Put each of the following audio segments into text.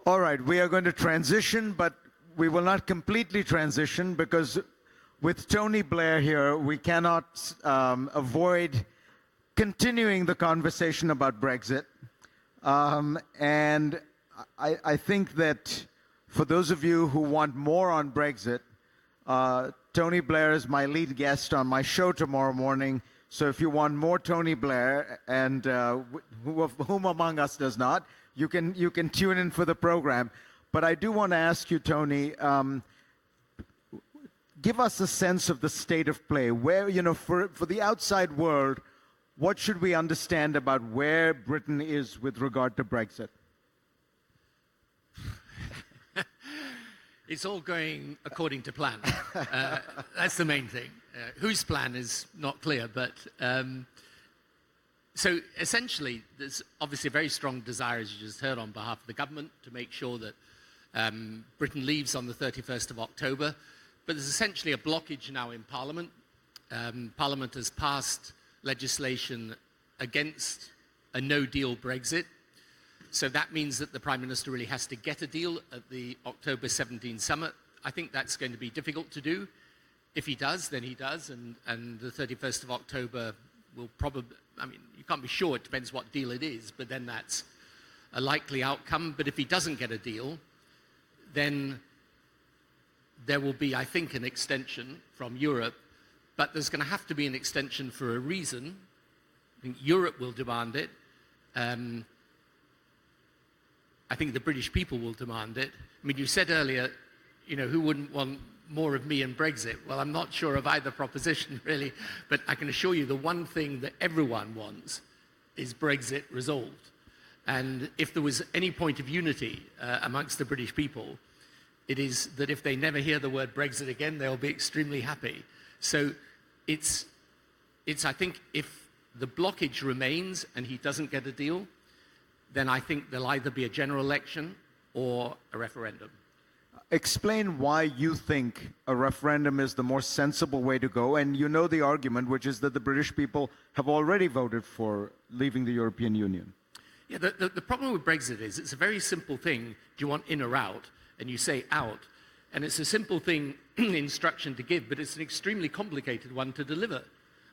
All right, we are going to transition, but we will not completely transition because with Tony Blair here, we cannot avoid continuing the conversation about Brexit. And I think that for those of you who want more on Brexit, Tony Blair is my lead guest on my show tomorrow morning. So if you want more Tony Blair, and whom among us does not, you can tune in for the program. But I do want to ask you, Tony, give us a sense of the state of play. Where, for the outside world, what should we understand about where Britain is with regard to Brexit? It's all going according to plan. That's the main thing. Whose plan is not clear, but so essentially there's obviously a very strong desire, as you just heard, on behalf of the government to make sure that Britain leaves on the 31st of October. But there's essentially a blockage now in Parliament. Parliament has passed legislation against a no-deal Brexit. So that means that the Prime Minister really has to get a deal at the October 17 summit. I think that's going to be difficult to do. If he does, then he does, and the 31st of October will probably, I mean, you can't be sure, it depends what deal it is, but then that's a likely outcome. But if he doesn't get a deal, then there will be, I think, an extension from Europe, but there's going to have to be an extension for a reason. I think Europe will demand it. I think the British people will demand it. I mean, you said earlier, who wouldn't want more of me and Brexit? Well, I'm not sure of either proposition, really, but I can assure you the one thing that everyone wants is Brexit resolved. And if there was any point of unity amongst the British people, it is that if they never hear the word Brexit again, they'll be extremely happy. So it's I think, if the blockage remains and he doesn't get a deal, then I think there'll either be a general election or a referendum. Explain why you think a referendum is the more sensible way to go. And you know the argument, which is that the British people have already voted for leaving the European Union. Yeah, the problem with Brexit is it's a very simple thing. Do you want in or out? And you say out. And it's a simple thing, instruction to give, but it's an extremely complicated one to deliver.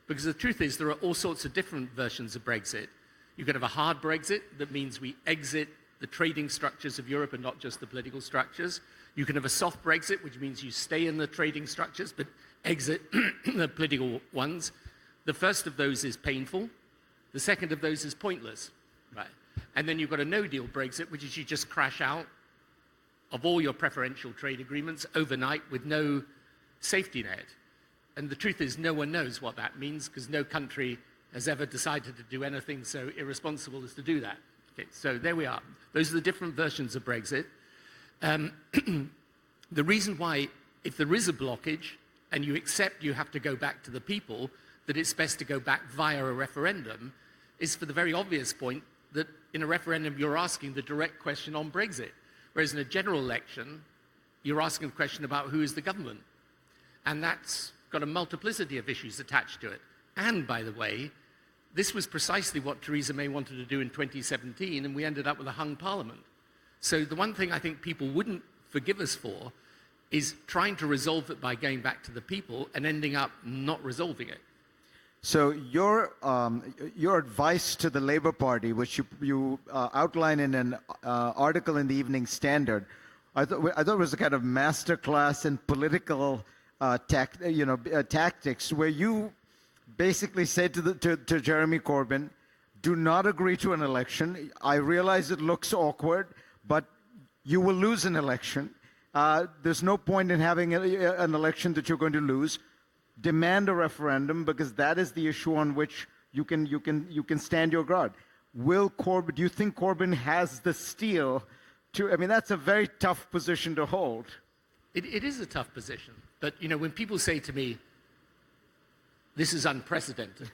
Because the truth is there are all sorts of different versions of Brexit. You could have a hard Brexit that means we exit the trading structures of Europe and not just the political structures. You can have a soft Brexit, which means you stay in the trading structures but exit the political ones. The first of those is painful. The second of those is pointless. Right? And then you've got a no-deal Brexit, which is you just crash out of all your preferential trade agreements overnight with no safety net. And the truth is no one knows what that means because no country has ever decided to do anything so irresponsible as to do that. Okay, so there we are. Those are the different versions of Brexit. The reason why, if there is a blockage and you accept you have to go back to the people, that it's best to go back via a referendum, is for the very obvious point that in a referendum you're asking the direct question on Brexit, whereas in a general election you're asking the question about who is the government. And that's got a multiplicity of issues attached to it. And, by the way, this was precisely what Theresa May wanted to do in 2017, and we ended up with a hung parliament. So the one thing I think people wouldn't forgive us for is trying to resolve it by going back to the people and ending up not resolving it. So your advice to the Labour Party, which you outline in an article in the Evening Standard, I thought it was a kind of masterclass in political tactics, where you basically said to Jeremy Corbyn, do not agree to an election. I realize it looks awkward, but you will lose an election. There's no point in having an election that you're going to lose. Demand a referendum because that is the issue on which you can stand your ground. Do you think Corbyn has the steel to? I mean, that's a very tough position to hold. It is a tough position, but when people say to me, this is unprecedented.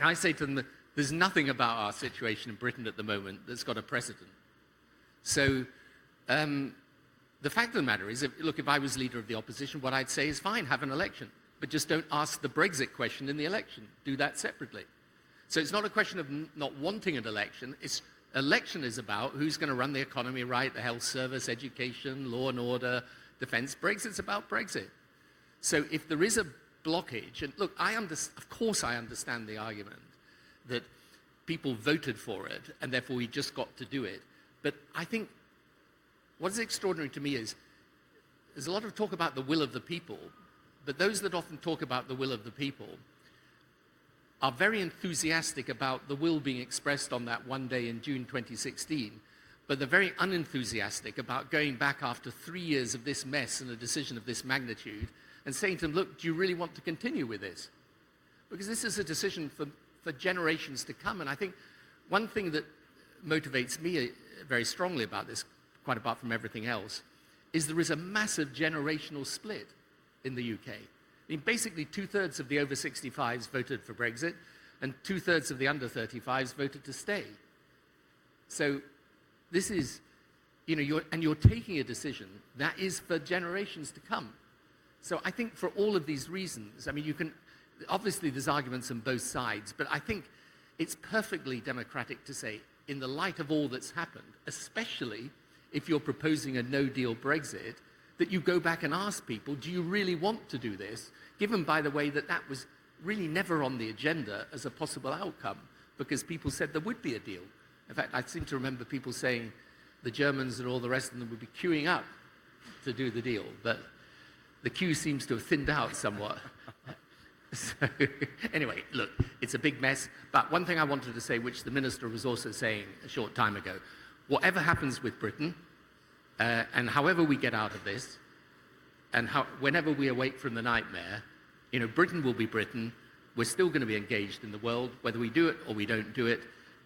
I say to them that there's nothing about our situation in Britain at the moment that's got a precedent. So the fact of the matter is, if I was leader of the opposition, what I'd say is fine, have an election, but just don't ask the Brexit question in the election. Do that separately. So it's not a question of not wanting an election, it's Election is about who's going to run the economy right, the health service, education, law and order, defense. Brexit's about Brexit. So if there is a blockage, and look, of course I understand the argument that people voted for it and therefore we just got to do it. But I think what is extraordinary to me is there's a lot of talk about the will of the people, but those that often talk about the will of the people are very enthusiastic about the will being expressed on that one day in June 2016, but they're very unenthusiastic about going back after 3 years of this mess and a decision of this magnitude and saying to them, look, do you really want to continue with this? Because this is a decision for generations to come. And I think one thing that motivates me very strongly about this, quite apart from everything else, is there is a massive generational split in the UK. I mean, basically 2/3 of the over 65s voted for Brexit and 2/3 of the under 35s voted to stay. So this is, you know, you're taking a decision that is for generations to come. So I think for all of these reasons, I mean, obviously there's arguments on both sides, but I think it's perfectly democratic to say, in the light of all that's happened, especially if you're proposing a no-deal Brexit, that you go back and ask people, do you really want to do this? Given, by the way, that was really never on the agenda as a possible outcome, because people said there would be a deal. In fact, I seem to remember people saying the Germans and all the rest of them would be queuing up to do the deal, but the queue seems to have thinned out somewhat. So, anyway, look, it's a big mess, but one thing I wanted to say, which the Minister was also saying a short time ago, whatever happens with Britain, and however we get out of this, and whenever we awake from the nightmare, you know, Britain will be Britain. We're still going to be engaged in the world, whether we do it or we don't do it,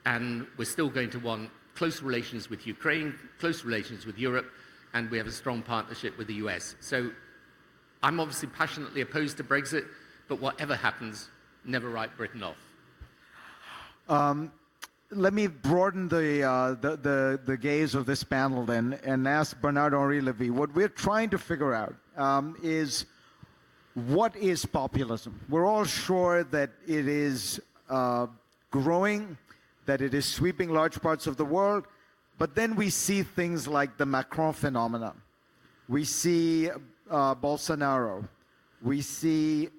and we're still going to want close relations with Ukraine, close relations with Europe, and we have a strong partnership with the US. So I'm obviously passionately opposed to Brexit, but whatever happens, never write Britain off. Let me broaden the gaze of this panel then and ask Bernard-Henri Lévy. What we're trying to figure out is what is populism? We're all sure that it is growing, that it is sweeping large parts of the world, but then we see things like the Macron phenomenon. We see Bolsonaro. We see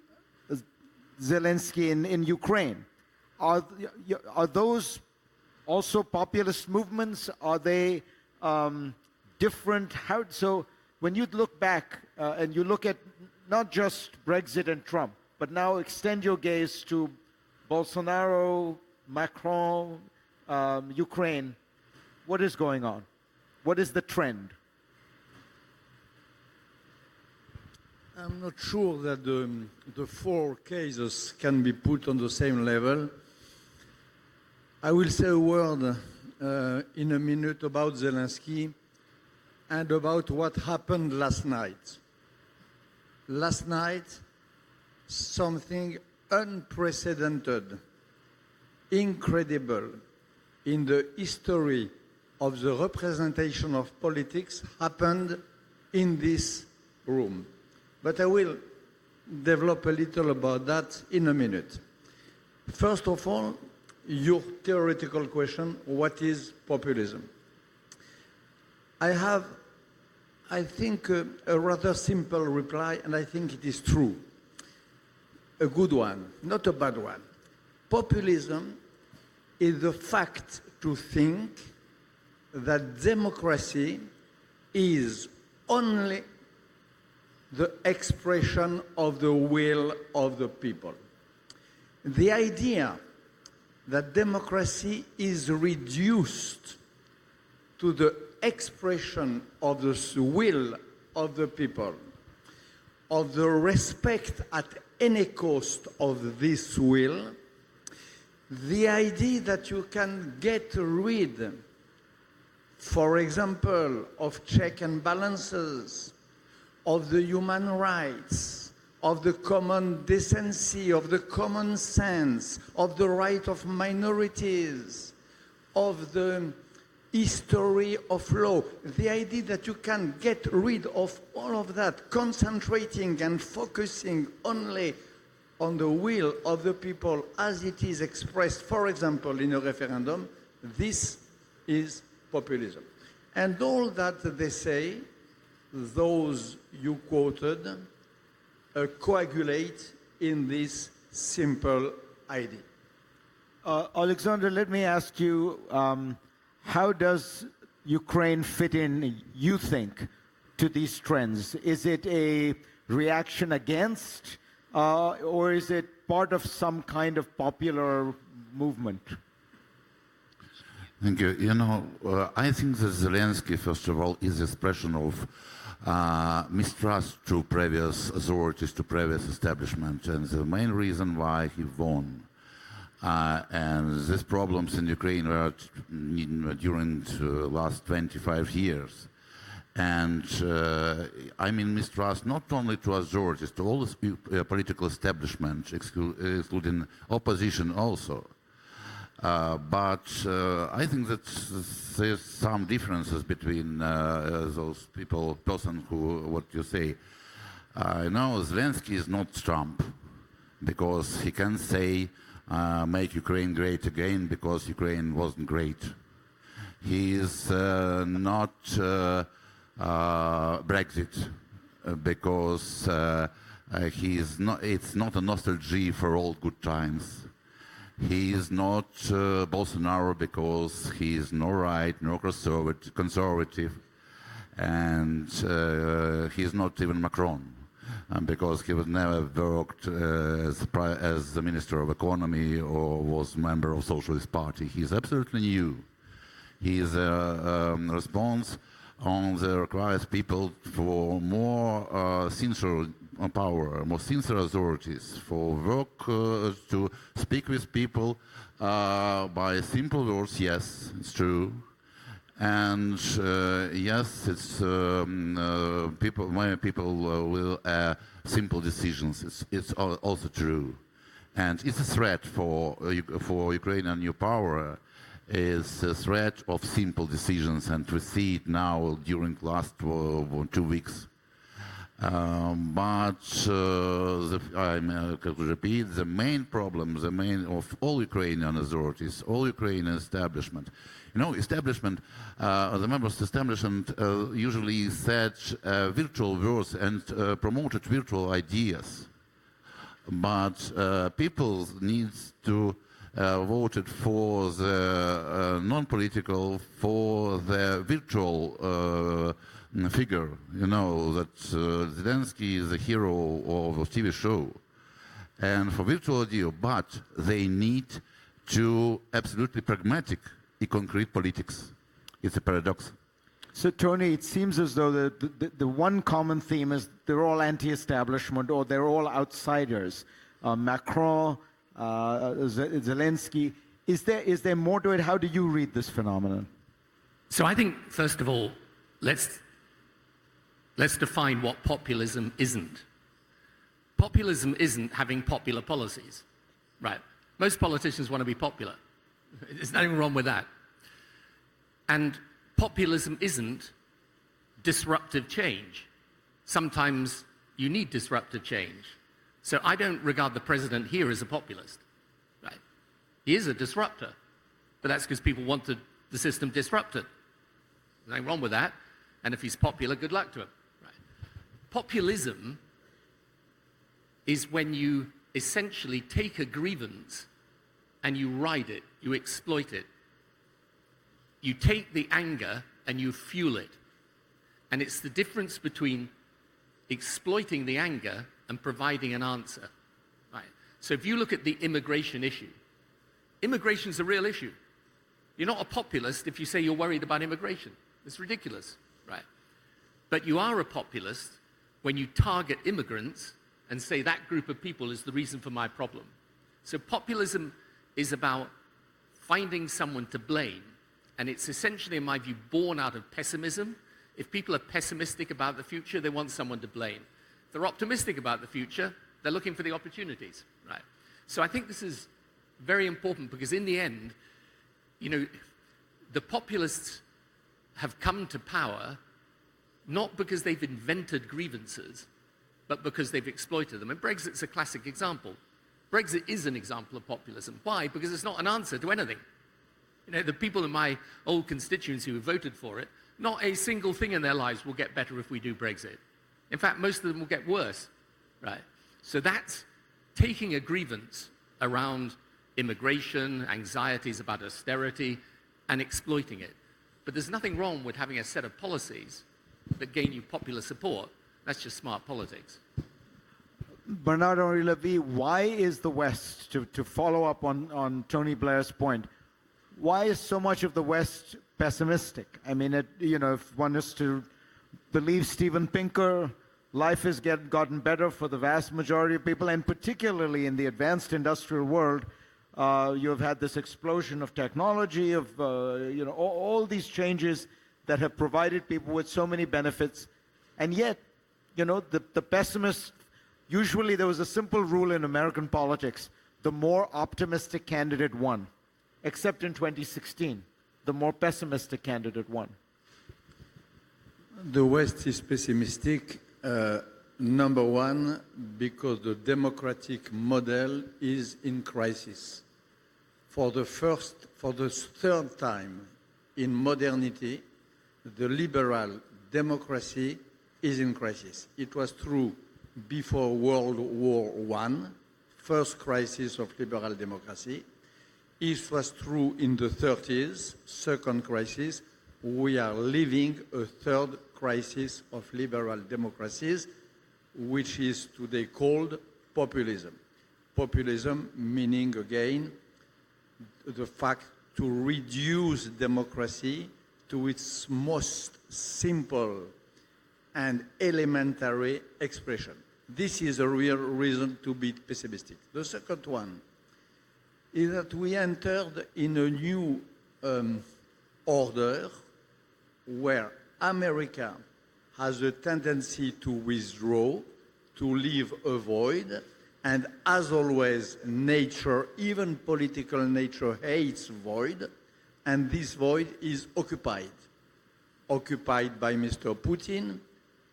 ZELENSKYY in Ukraine. Are those also populist movements? Are they different? So when you look back and you look at not just Brexit and Trump, but now extend your gaze to Bolsonaro, Macron, Ukraine, what is going on? What is the trend? I'm not sure that the four cases can be put on the same level. I will say a word in a minute about Zelensky and about what happened last night. Last night, something unprecedented, incredible in the history of the representation of politics happened in this room. But I will develop a little about that in a minute. First of all, your theoretical question, what is populism? I have, I think, a rather simple reply, and I think it is true. A good one, not a bad one. Populism is the fact to think that democracy is only the expression of the will of the people. The idea that democracy is reduced to the expression of the will of the people, of the respect at any cost of this will, the idea that you can get rid, for example, of checks and balances, of the human rights, of the common decency, of the common sense, of the right of minorities, of the history of law. The idea that you can get rid of all of that, concentrating and focusing only on the will of the people as it is expressed, for example, in a referendum, this is populism. And all that they say, those you quoted, coagulate in this simple idea. Alexander, let me ask you, how does Ukraine fit in, you think, to these trends? Is it a reaction against, or is it part of some kind of popular movement? Thank you. You know, I think that Zelensky, first of all, is expression of mistrust to previous authorities, to previous establishment, and the main reason why he won. And these problems in Ukraine were during the last 25 years. And I mean mistrust not only to authorities, to all the political establishment, including opposition also. But I think that there's some differences between those person who, what you say. Now Zelensky is not Trump, because he can say, make Ukraine great again, because Ukraine wasn't great. He is not Brexit, because it's not a nostalgia for old good times. He is not Bolsonaro, because he is no right, no conservative, and he is not even Macron, because he was never worked as the Minister of Economy or was member of Socialist Party. He is absolutely new. He is a response on the requires people for more sincere power, more sincere authorities, for work to speak with people by simple words. Yes, it's true. And yes, it's people. Many people will simple decisions. It's also true, and it's a threat for Ukrainian new power. Is a threat of simple decisions, and we see it now during last 2 weeks. But I could repeat, the main problem, the main of all Ukrainian authorities, all Ukrainian establishment. You know, establishment, the members' establishment usually said virtual words and promoted virtual ideas. But people need to voted for the non-political, for the virtual figure. You know, that Zelensky is the hero of a TV show. And for virtual audio, but they need to absolutely pragmatic, concrete politics. It's a paradox. So, Tony, it seems as though the one common theme is they're all anti-establishment, or they're all outsiders. Macron, Zelensky. Is there more to it? How do you read this phenomenon? So I think, first of all, let's define what populism isn't. Populism isn't having popular policies, right? Most politicians want to be popular. There's nothing wrong with that. And populism isn't disruptive change. Sometimes you need disruptive change. So I don't regard the president here as a populist, right? He is a disruptor, but that's because people wanted the system disrupted. There's nothing wrong with that. And if he's popular, good luck to him, right? Populism is when you essentially take a grievance and you ride it, you exploit it. You take the anger and you fuel it. And it's the difference between exploiting the anger and providing an answer, right? So if you look at the immigration issue, immigration's a real issue. You're not a populist if you say you're worried about immigration. It's ridiculous, right? But you are a populist when you target immigrants and say that group of people is the reason for my problem. So populism is about finding someone to blame, and it's essentially, in my view, born out of pessimism. If people are pessimistic about the future, they want someone to blame. If they're optimistic about the future, they're looking for the opportunities, right? So I think this is very important, because in the end, you know, the populists have come to power not because they've invented grievances, but because they've exploited them. And Brexit's a classic example. Brexit is an example of populism. Why? Because it's not an answer to anything. You know, the people in my old constituency who voted for it, not a single thing in their lives will get better if we do Brexit. In fact, most of them will get worse, right? So that's taking a grievance around immigration, anxieties about austerity, and exploiting it. But there's nothing wrong with having a set of policies that gain you popular support. That's just smart politics. Bernard-Henri Lévy, why is the West, to follow up on Tony Blair's point, why is so much of the West pessimistic? I mean, if one is to believe Steven Pinker, life has gotten better for the vast majority of people, and particularly in the advanced industrial world. You have had this explosion of technology, of all these changes that have provided people with so many benefits, and yet, the pessimists. Usually, there was a simple rule in American politics: the more optimistic candidate won. Except in 2016, the more pessimistic candidate won. The West is pessimistic. Number one, because the democratic model is in crisis. For the third time in modernity, the liberal democracy is in crisis. It was true before World War I, first crisis of liberal democracy. It was true in the 30s, second crisis. We are living a third crisis of liberal democracies, which is today called populism. Populism meaning, again, the fact to reduce democracy to its most simple and elementary expression. This is a real reason to be pessimistic. The second one is that we entered in a new order where America has a tendency to withdraw, to leave a void, and as always, nature, even political nature, hates void, and this void is occupied. Occupied by Mr. Putin,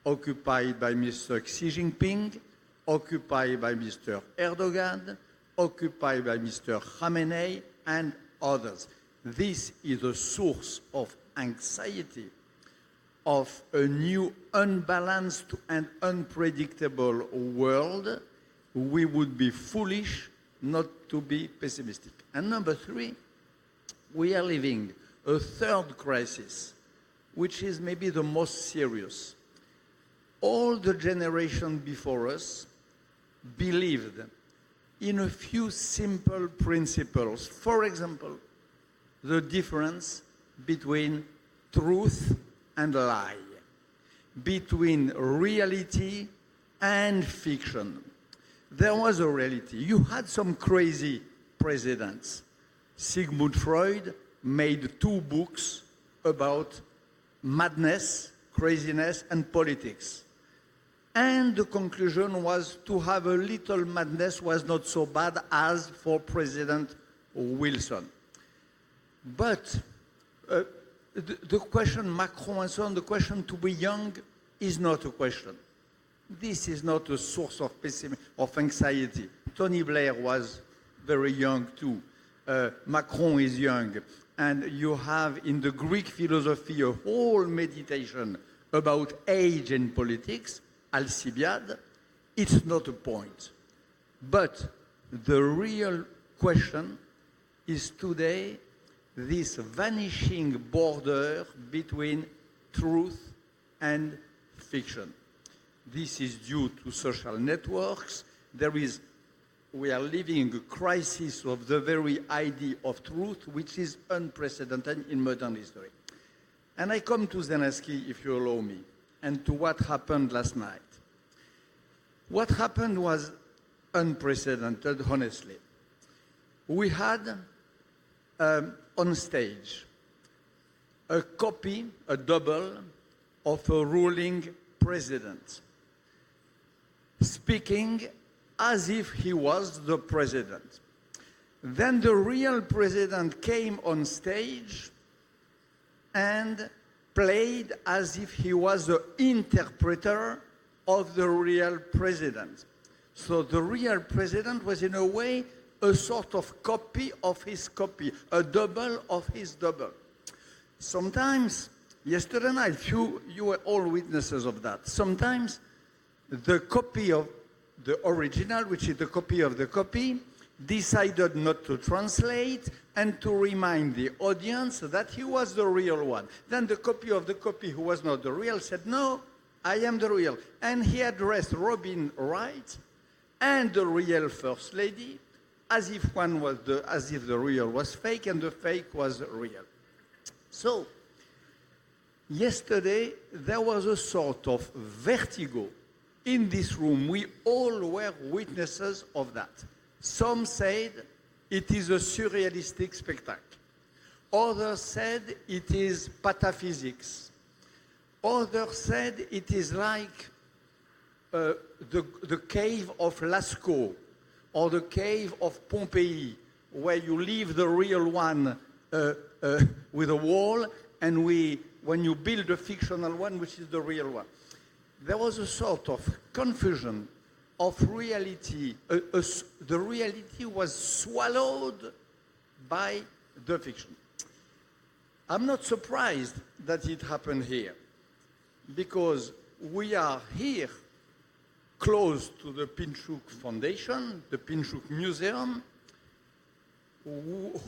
occupied by Mr. Xi Jinping, occupied by Mr. Erdogan, occupied by Mr. Khamenei, and others. This is a source of anxiety, of a new unbalanced and unpredictable world. We would be foolish not to be pessimistic. And number three, we are living a third crisis, which is maybe the most serious. All the generation before us believed in a few simple principles. For example, the difference between truth and lie, between reality and fiction. There was a reality. You had some crazy presidents. Sigmund Freud made 2 books about madness, craziness, and politics. And the conclusion was to have a little madness was not so bad as for President Wilson. But the question, Macron and so on, the question to be young is not a question. This is not a source of pessimism, of anxiety. Tony Blair was very young too. Macron is young. And you have in the Greek philosophy a whole meditation about age and politics, Alcibiade. It's not a point. But the real question is today this vanishing border between truth and fiction. This is due to social networks. We are living a crisis of the very idea of truth, which is unprecedented in modern history. And I come to Zelenskyy, if you allow me, and to what happened last night. What happened was unprecedented, honestly. We had on stage a copy, a double, of a ruling president, speaking as if he was the president. Then the real president came on stage and played as if he was the interpreter of the real president. So the real president was in a way a sort of copy of his copy, a double of his double. Sometimes, yesterday night, you were all witnesses of that. Sometimes the copy of the original, which is the copy of the copy, decided not to translate and to remind the audience that he was the real one. Then the copy of the copy, who was not the real, said, no, I am the real. And he addressed Robin Wright and the real First Lady as if the real was fake and the fake was real. So, yesterday, there was a sort of vertigo in this room. We all were witnesses of that. Some said it is a surrealistic spectacle. Others said it is pataphysics. Others said it is like the cave of Lascaux or the cave of Pompeii, where you leave the real one with a wall, and when you build a fictional one, which is the real one. There was a sort of confusion of reality. The reality was swallowed by the fiction. I'm not surprised that it happened here, because we are here close to the Pinchuk Foundation, the Pinchuk Museum,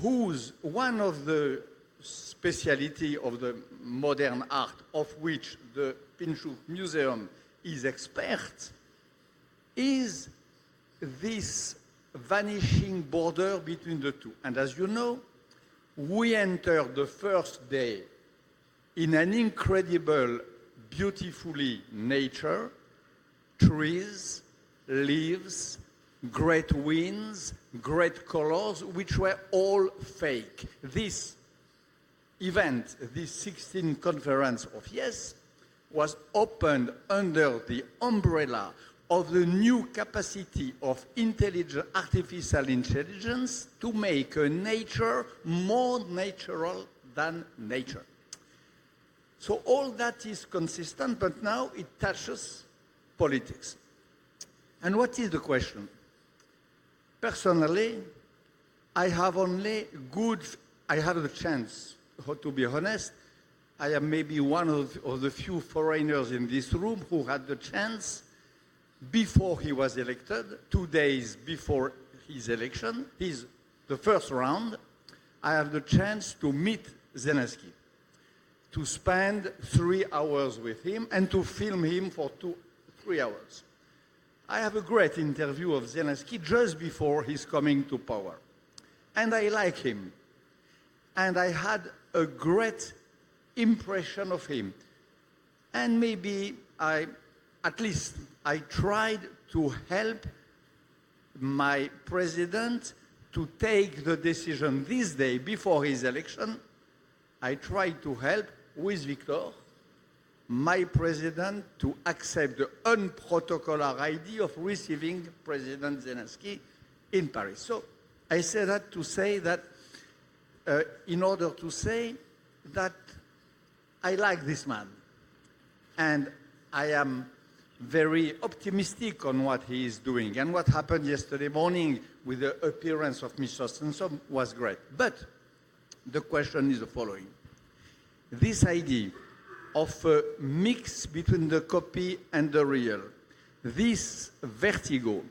whose one of the speciality of the modern art of which the Pinchuk Museum is expert is this vanishing border between the two. And as you know, we entered the first day in an incredible, beautifully nature, trees, leaves, great winds, great colors, which were all fake. This event, this 16th conference of YES, was opened under the umbrella of the new capacity of artificial intelligence to make a nature more natural than nature. So all that is consistent, but now it touches politics. And what is the question? Personally, I have the chance, to be honest, I am maybe one of the few foreigners in this room who had the chance, before he was elected, 2 days before his election, the first round, I have the chance to meet Zelensky, to spend 3 hours with him and to film him for 3 hours. I have a great interview of Zelensky just before he's coming to power. And I like him. And I had a great impression of him. And maybe I tried to help my president to take the decision this day before his election. I tried to help with Victor, my president, to accept the unprotocolar idea of receiving President Zelensky in Paris. So I say that to say that, in order to say that I like this man. And I am very optimistic on what he is doing. And what happened yesterday morning with the appearance of Mr. Stenson was great. But the question is the following. This idea of a mix between the copy and the real, this vertigo,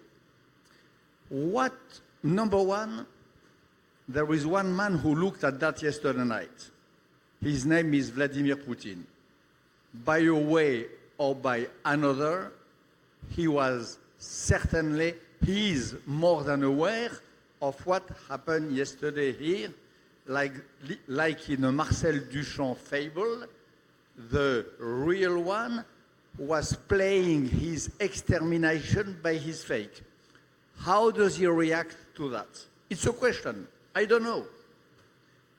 number one, there is one man who looked at that yesterday night. His name is Vladimir Putin. By a way or by another, he is more than aware of what happened yesterday here, like in a Marcel Duchamp fable. The real one was playing his extermination by his fake. How does he react to that? It's a question. I don't know.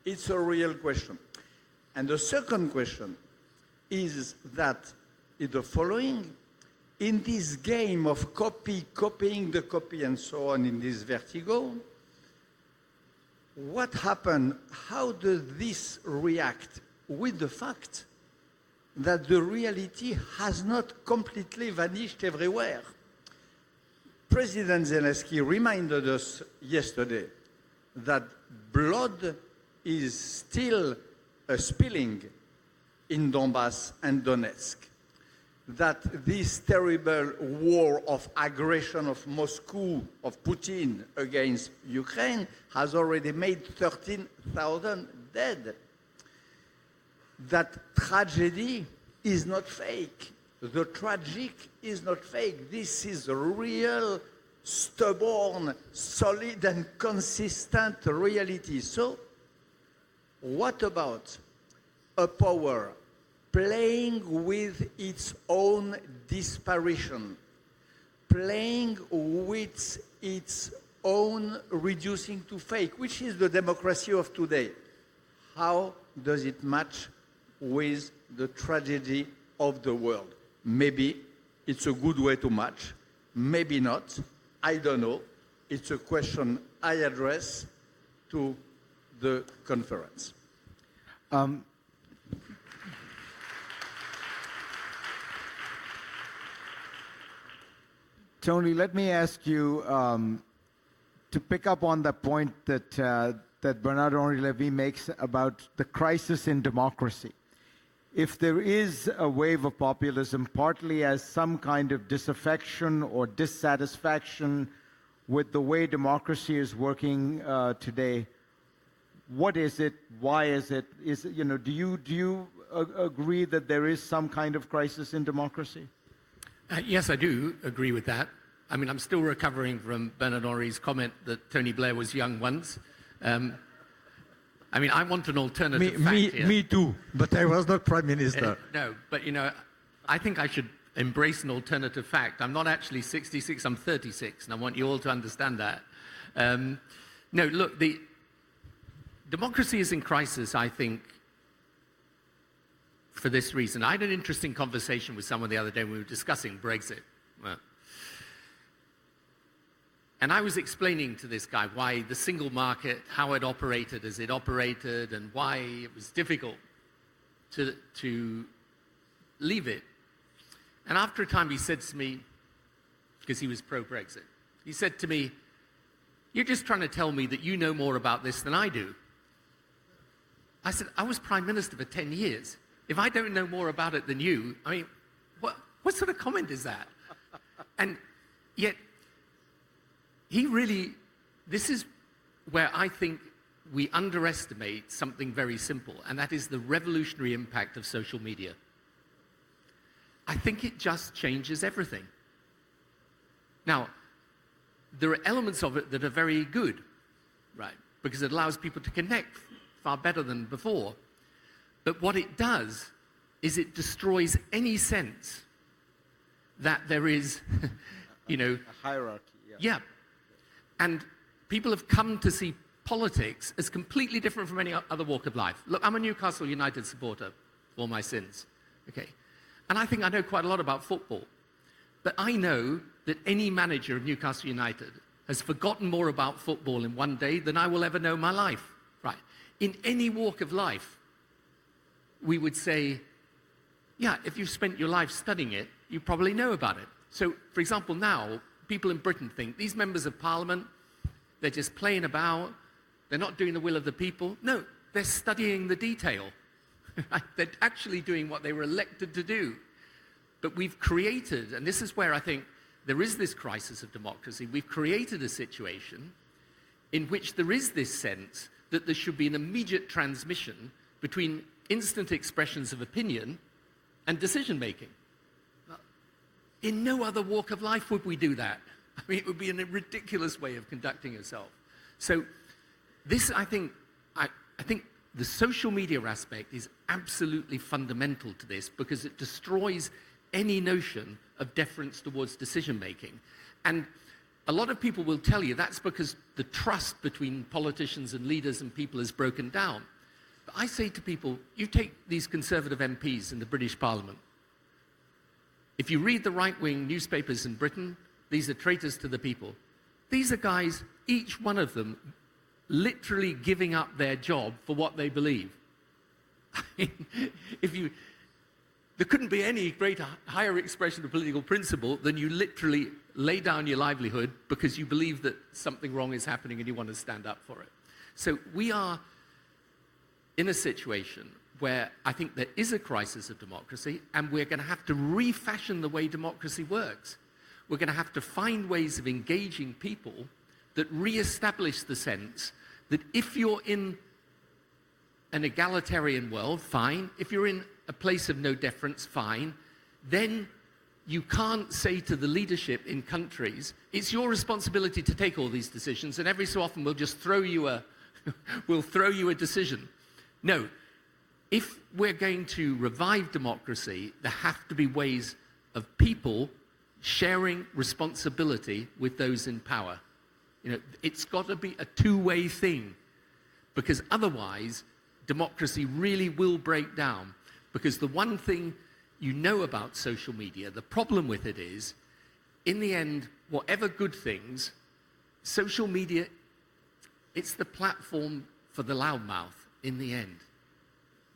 It's a real question. And the second question is that in the following, in this game of copying the copy and so on, in this vertigo, what happened? How does this react with the fact that the reality has not completely vanished everywhere? President Zelensky reminded us yesterday that blood is still spilling in Donbass and Donetsk, that this terrible war of aggression of Moscow, of Putin against Ukraine, has already made 13,000 dead. That tragedy is not fake. The tragic is not fake. This is real, stubborn, solid, and consistent reality. So, what about a power playing with its own disparition, playing with its own reducing to fake, which is the democracy of today? How does it match with the tragedy of the world? Maybe it's a good way to match, maybe not. I don't know. It's a question I address to the conference. Tony, let me ask you to pick up on the point that that Bernard-Henri Lévy makes about the crisis in democracy. If there is a wave of populism, partly as some kind of disaffection or dissatisfaction with the way democracy is working today, what is it? Why is it? Do you agree that there is some kind of crisis in democracy? Yes, I do agree with that. I mean, I'm still recovering from Bernard-Henri's comment that Tony Blair was young once. I mean, I want an alternative fact here. Me too, but I was not Prime Minister. No, but I think I should embrace an alternative fact. I'm not actually 66, I'm 36, and I want you all to understand that. No, look, the democracy is in crisis, I think, for this reason. I had an interesting conversation with someone the other day when we were discussing Brexit. And I was explaining to this guy why the single market, how it operated as it operated, and why it was difficult to leave it. And after a time he said to me, because he was pro-Brexit, he said to me, "You're just trying to tell me that you know more about this than I do." I said, "I was Prime Minister for 10 years. If I don't know more about it than you, I mean, what sort of comment is that?" And yet, this is where I think we underestimate something very simple, and that is the revolutionary impact of social media. I think it just changes everything. Now, there are elements of it that are very good, right? Because it allows people to connect far better than before. But what it does is it destroys any sense that there is, a hierarchy. Yeah. And people have come to see politics as completely different from any other walk of life. Look, I'm a Newcastle United supporter for all my sins, okay? And I think I know quite a lot about football. But I know that any manager of Newcastle United has forgotten more about football in one day than I will ever know in my life, right? In any walk of life, we would say, yeah, if you've spent your life studying it, you probably know about it. So, for example, now, people in Britain think these members of parliament, they're just playing about, they're not doing the will of the people. No, they're studying the detail. They're actually doing what they were elected to do. But we've created, and this is where I think there is this crisis of democracy, we've created a situation in which there is this sense that there should be an immediate transmission between instant expressions of opinion and decision-making. In no other walk of life would we do that. I mean, it would be a ridiculous way of conducting yourself. So this, I think the social media aspect is absolutely fundamental to this because it destroys any notion of deference towards decision-making. And a lot of people will tell you that's because the trust between politicians and leaders and people has broken down. But I say to people, you take these Conservative MPs in the British Parliament. If you read the right-wing newspapers in Britain, these are traitors to the people. These are guys, each one of them, literally giving up their job for what they believe. I mean, there couldn't be any greater, higher expression of political principle than you literally lay down your livelihood because you believe that something wrong is happening and you want to stand up for it. So we are in a situation where I think there is a crisis of democracy, and we're going to have to refashion the way democracy works. We're going to have to find ways of engaging people that re-establish the sense that if you're in an egalitarian world, fine. If you're in a place of no deference, fine. Then you can't say to the leadership in countries, it's your responsibility to take all these decisions, and every so often we'll just throw you a, we'll throw you a decision. No. If we're going to revive democracy, there have to be ways of people sharing responsibility with those in power. You know, it's got to be a two-way thing, because otherwise democracy really will break down. Because the one thing you know about social media, the problem with it is, in the end, whatever good things, social media, it's the platform for the loudmouth in the end.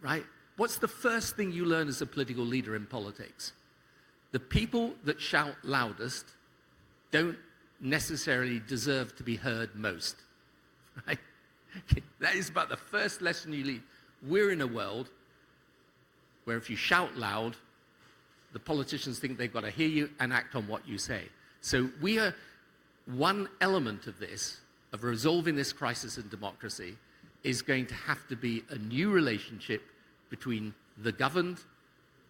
Right? What's the first thing you learn as a political leader in politics? The people that shout loudest don't necessarily deserve to be heard most. Right? That is about the first lesson you learn. We're in a world where if you shout loud, the politicians think they've got to hear you and act on what you say. So we are one element of this, of resolving this crisis in democracy, is going to have to be a new relationship between the governed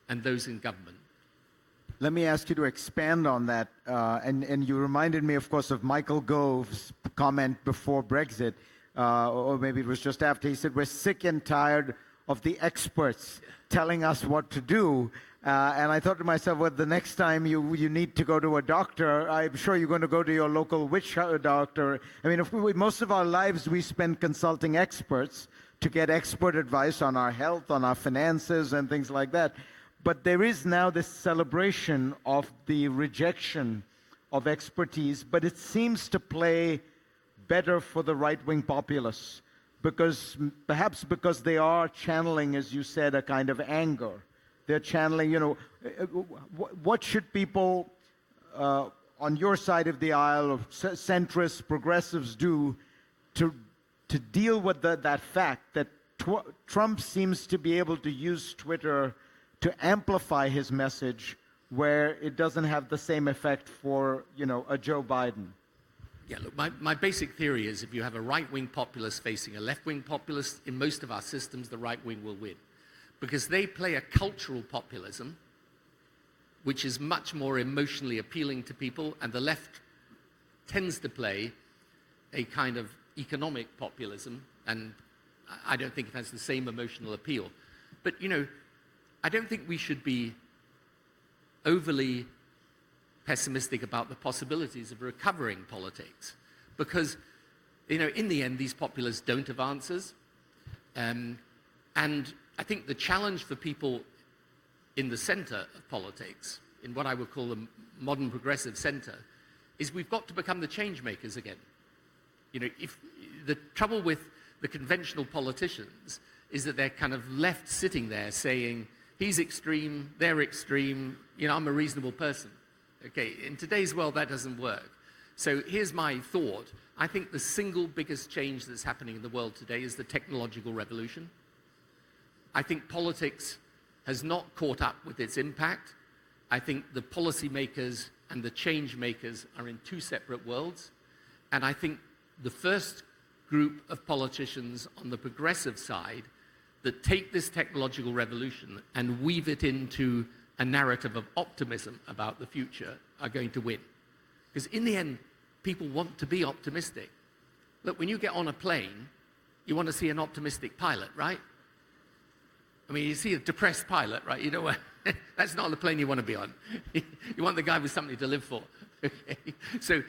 and those in government. Let me ask you to expand on that. And you reminded me, of course, of Michael Gove's comment before Brexit, or maybe it was just after. He said, we're sick and tired of the experts telling us what to do. And I thought to myself, well, the next time you need to go to a doctor, I'm sure you're going to go to your local witch doctor. I mean, most of our lives we spend consulting experts to get expert advice on our health, on our finances, and things like that. But there is now this celebration of the rejection of expertise, but it seems to play better for the right-wing populists, perhaps because they are channeling, as you said, a kind of anger. They're channeling, you know, what should people on your side of the aisle, of centrists, progressives, do to deal with that fact that Trump seems to be able to use Twitter to amplify his message where it doesn't have the same effect for, you know, a Joe Biden? Yeah, look, my basic theory is if you have a right-wing populist facing a left-wing populist, in most of our systems, the right wing will win. Because they play a cultural populism, which is much more emotionally appealing to people, and the left tends to play a kind of economic populism, and I don't think it has the same emotional appeal. But, you know, I don't think we should be overly pessimistic about the possibilities of recovering politics, because, you know, in the end, these populists don't have answers, and I think the challenge for people in the center of politics, in what I would call the modern progressive center, is we've got to become the change makers again. You know, if the trouble with the conventional politicians is that they're kind of left sitting there saying, he's extreme, they're extreme, you know, I'm a reasonable person. Okay, in today's world, that doesn't work. So here's my thought. I think the single biggest change that's happening in the world today is the technological revolution. I think politics has not caught up with its impact. I think the policymakers and the change makers are in two separate worlds. And I think the first group of politicians on the progressive side that take this technological revolution and weave it into a narrative of optimism about the future are going to win. Because in the end, people want to be optimistic. Look, when you get on a plane, you want to see an optimistic pilot, right? I mean, you see a depressed pilot, right? You know, that's not the plane you want to be on. You want the guy with something to live for. Okay? So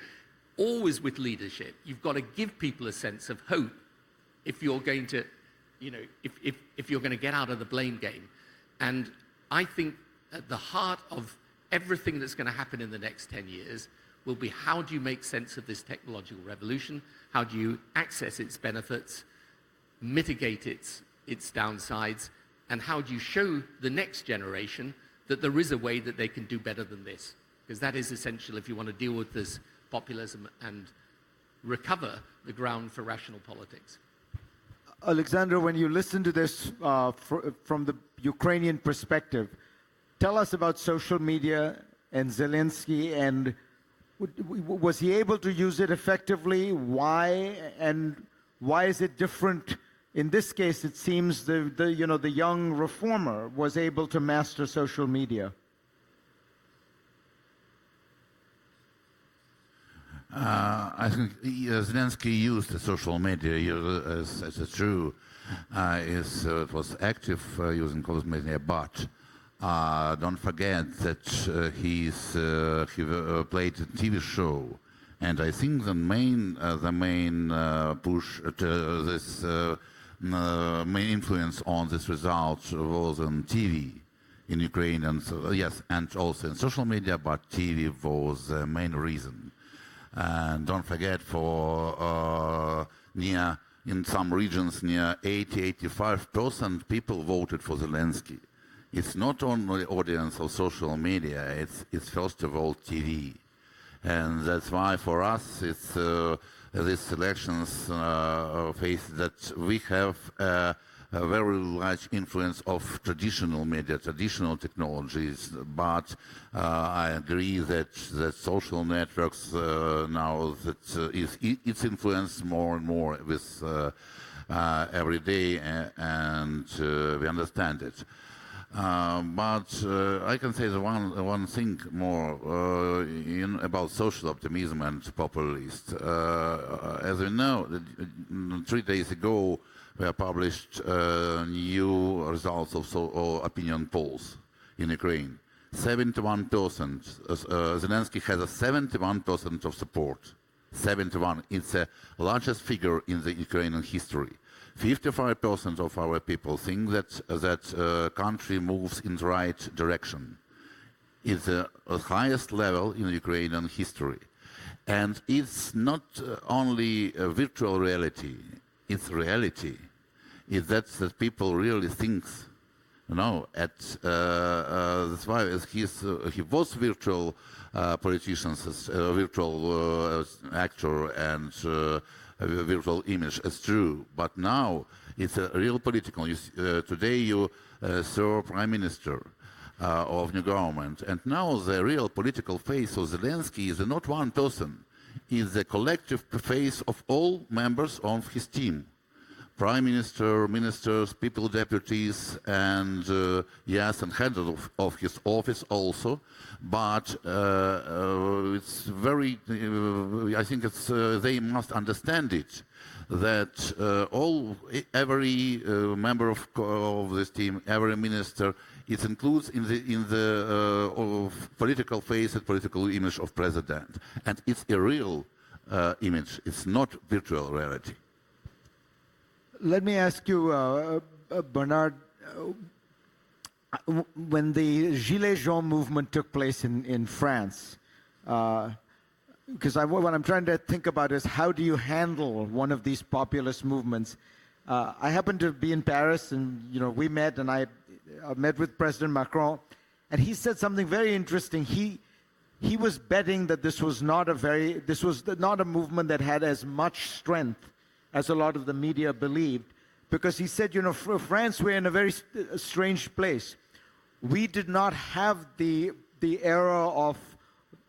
always with leadership, you've got to give people a sense of hope if you're going to, you know, if you're going to get out of the blame game. And I think at the heart of everything that's going to happen in the next 10 years will be how do you make sense of this technological revolution? How do you access its benefits, mitigate its downsides, and how do you show the next generation that there is a way that they can do better than this. Because that is essential if you want to deal with this populism and recover the ground for rational politics. Alexander, when you listen to this from the Ukrainian perspective, tell us about social media and Zelensky, and was he able to use it effectively? Why? And why is it different? In this case, it seems the young reformer was able to master social media. I think Zelensky used the social media as true. It was active using social media, but don't forget that he played a TV show, and I think the main push to this main influence on this result was on TV in Ukraine, and yes, and also in social media, but TV was the main reason. And don't forget, in some regions, near 80-85% people voted for Zelensky. It's not only audience of social media, it's first of all TV. And that's why for us, it's these elections face that we have a very large influence of traditional media, traditional technologies, but I agree that social networks now it's influenced more and more with every day, and we understand it. But I can say the one thing more about social optimism and populists. As we know, 3 days ago, we have published new results of opinion polls in Ukraine. 71%. Zelensky has a 71% of support. 71. It's the largest figure in the Ukrainian history. 55% of our people think that country moves in the right direction. It's the highest level in Ukrainian history. And it's not only a virtual reality. It's reality. It's that people really think, that's why he was virtual politician, virtual actor, and virtual image. It's true, but now it's a real political. Today you saw Prime Minister of new government, and now the real political face of Zelensky is not one person. Is the collective face of all members of his team. Prime Minister, ministers, people deputies, and yes, and head of his office also. But it's very, I think it's, they must understand it, that every member of this team, every minister, it includes in the political face and political image of president. And it's a real image, it's not virtual reality. Let me ask you, Bernard, when the Gilets jaunes movement took place in France, because what I'm trying to think about is how do you handle one of these populist movements? I happened to be in Paris, and we met, and I met with President Macron, and he said something very interesting. He was betting that this was not a movement that had as much strength as a lot of the media believed, because he said, for France, we're in a very strange place. We did not have the era of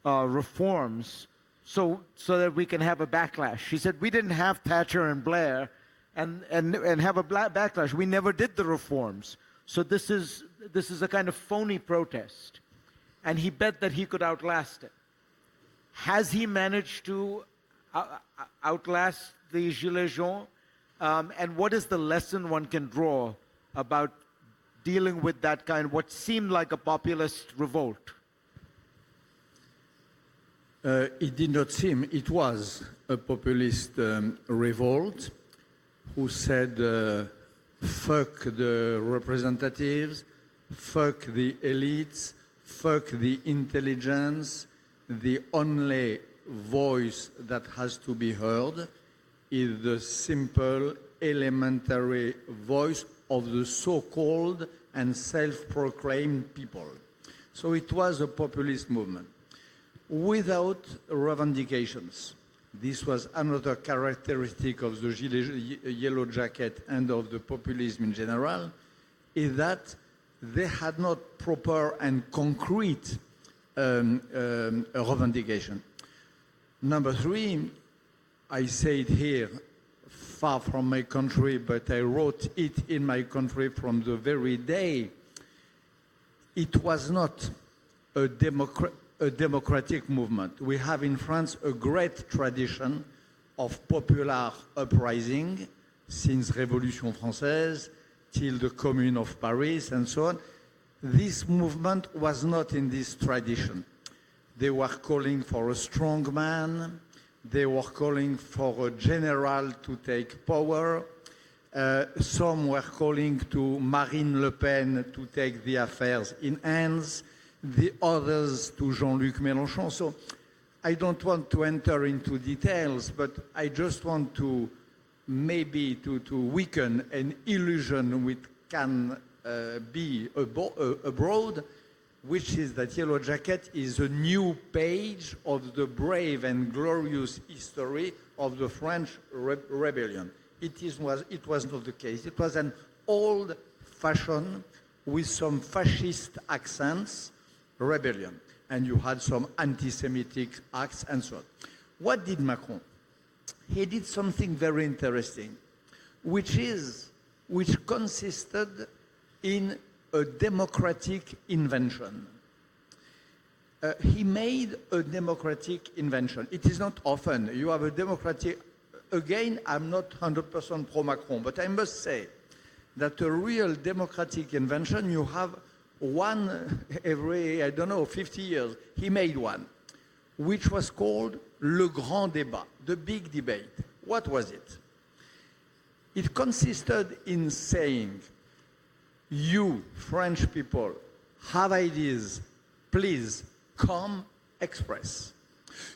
reforms so that we can have a backlash. He said we didn't have Thatcher and Blair and have a backlash. We never did the reforms. So this is a kind of phony protest. And he bet that he could outlast it. Has he managed to outlast the Gilets jaunes? And what is the lesson one can draw about dealing with that what seemed like a populist revolt? It did not seem, it was a populist revolt who said, fuck the representatives, fuck the elites, fuck the intelligence. The only voice that has to be heard is the simple, elementary voice of the so-called and self-proclaimed people. So it was a populist movement without revendications. This was another characteristic of the Yellow Jacket and of the populism in general, is that they had not proper and concrete revendication. Number three, I say it here, far from my country, but I wrote it in my country from the very day. It was not a democratic movement. We have in France a great tradition of popular uprising since Révolution Française till the Commune of Paris and so on. This movement was not in this tradition. They were calling for a strong man. They were calling for a general to take power. Some were calling to Marine Le Pen to take the affairs in hands, the others to Jean-Luc Mélenchon. So I don't want to enter into details, but I just want to maybe to weaken an illusion which can be abroad, which is that Yellow Jacket is a new page of the brave and glorious history of the French rebellion. It was not the case. It was an old-fashioned, with some fascist accents, rebellion. And you had some anti-Semitic acts and so on. What did Macron? He did something very interesting, which consisted in a democratic invention. He made a democratic invention. It is not often you have a democratic. Again, I'm not 100% pro-Macron, but I must say that a real democratic invention, you have one every, 50 years. He made one, which was called Le Grand Débat, the big debate. What was it? It consisted in saying, you, French people, have ideas, please come express.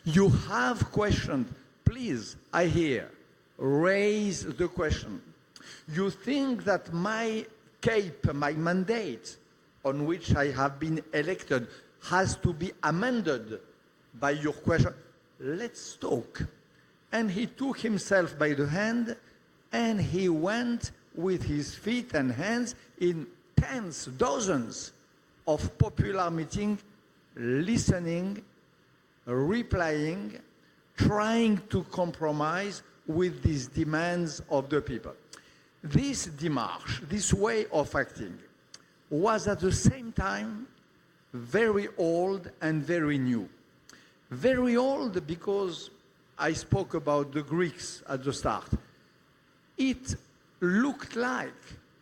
You have questions, please, I hear, raise the question. You think that my cape, my mandate, on which I have been elected, has to be amended by your question? Let's talk. And he took himself by the hand and he went with his feet and hands in tens, dozens of popular meetings, listening, replying, trying to compromise with these demands of the people. This démarche, this way of acting, was at the same time very old and very new. Very old because I spoke about the Greeks at the start. It looked like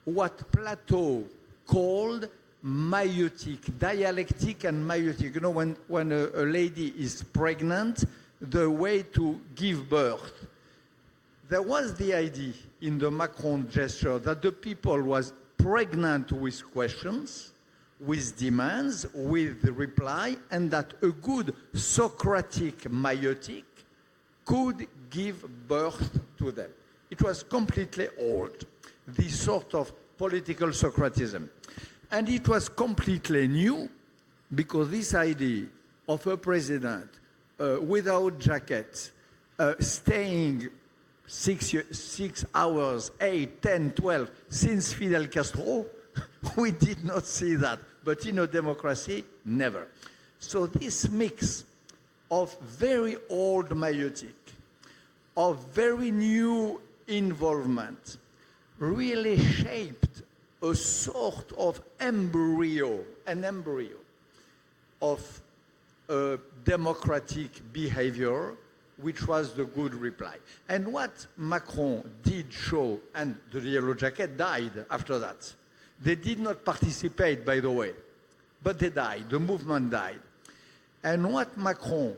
what Plato called meiotic, dialectic and meiotic. You know, when a lady is pregnant, the way to give birth. There was the idea in the Macron gesture that the people was pregnant with questions, with demands, with the reply, and that a good Socratic meiotic could give birth to them. It was completely old, this sort of political Socratism. And it was completely new because this idea of a president without jacket, staying 6 hours, 8, 10, 12, since Fidel Castro, we did not see that. But in a democracy, never. So this mix of very old meiotic, of very new involvement, really shaped a sort of embryo, an embryo of democratic behavior, which was the good reply. And what Macron did show, and the Yellow Jacket died after that. They did not participate, by the way, but they died, the movement died. And what Macron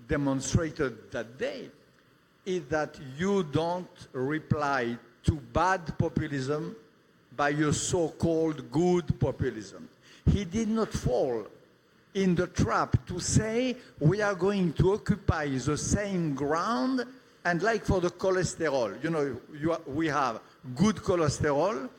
demonstrated that day is that you don't reply to bad populism by your so-called good populism. He did not fall in the trap to say we are going to occupy the same ground, and like for the cholesterol, you know, we have good cholesterol,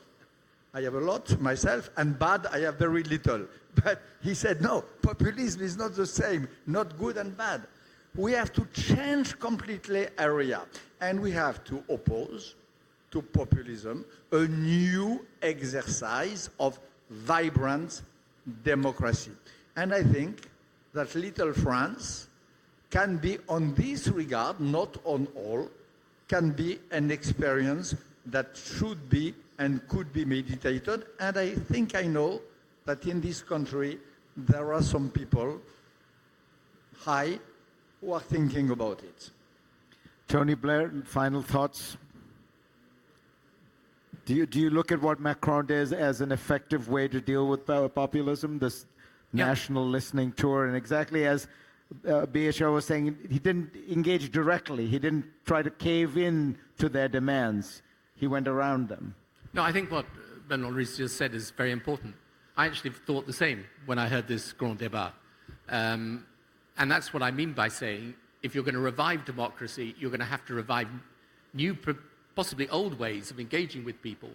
I have a lot myself, and bad, I have very little. But he said, no, populism is not the same, not good and bad. We have to change completely area, and we have to oppose to populism a new exercise of vibrant democracy. And I think that little France can be, on this regard, not on all, can be an experience that should be and could be meditated. And I think I know that in this country there are some people high who are thinking about it. Tony Blair, final thoughts? Do you look at what Macron does as an effective way to deal with populism, this national listening tour? And exactly as BHR was saying, he didn't engage directly. He didn't try to cave in to their demands. He went around them. No, I think what Benoît Maurice just said is very important. I actually thought the same when I heard this grand débat. And that's what I mean by saying, if you're going to revive democracy, you're going to have to revive new, possibly old ways of engaging with people,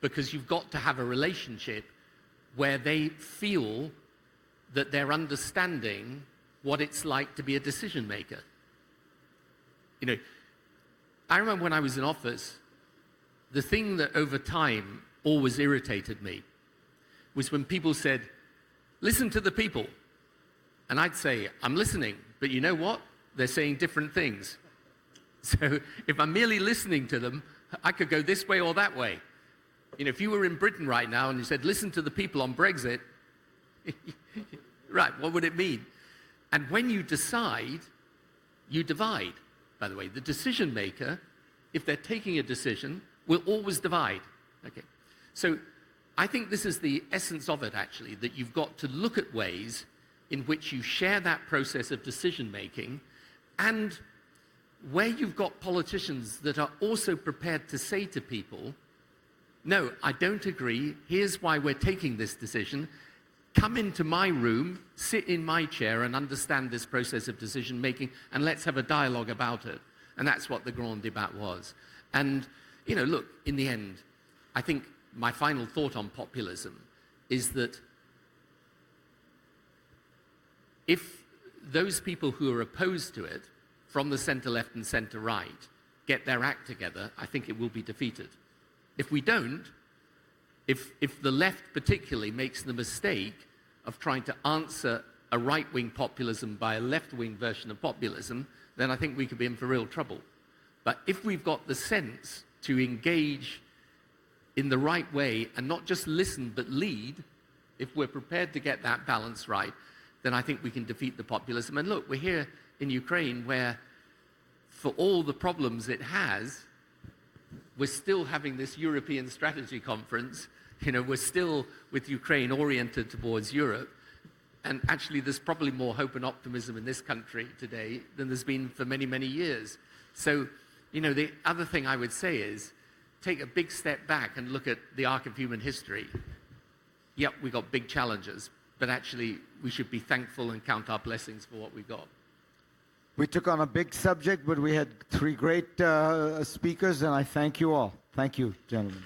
because you've got to have a relationship where they feel that they're understanding what it's like to be a decision maker. You know, I remember when I was in office, the thing that over time always irritated me was when people said, listen to the people. And I'd say, I'm listening, but you know what? They're saying different things. So if I'm merely listening to them, I could go this way or that way. You know, if you were in Britain right now and you said, listen to the people on Brexit, right, what would it mean? And when you decide, you divide. By the way, the decision maker, if they're taking a decision, will always divide. Okay. So I think this is the essence of it, actually, that you've got to look at ways in which you share that process of decision making, and where you've got politicians that are also prepared to say to people, no, I don't agree, here's why we're taking this decision, come into my room, sit in my chair and understand this process of decision making, and let's have a dialogue about it. And that's what the Grand Débat was. And, you know, look, in the end, I think my final thought on populism is that if those people who are opposed to it, from the center-left and center-right, get their act together, I think it will be defeated. If we don't, if the left particularly makes the mistake of trying to answer a right-wing populism by a left-wing version of populism, then I think we could be in for real trouble. But if we've got the sense to engage in the right way and not just listen but lead, if we're prepared to get that balance right, then I think we can defeat the populism. And look, we're here in Ukraine where, for all the problems it has, we're still having this European strategy conference. You know, we're still, with Ukraine, oriented towards Europe. And actually, there's probably more hope and optimism in this country today than there's been for many, many years. So, you know, the other thing I would say is, take a big step back and look at the arc of human history. Yep, we got big challenges, but actually we should be thankful and count our blessings for what we got. We took on a big subject, but we had three great speakers, and I thank you all. Thank you, gentlemen.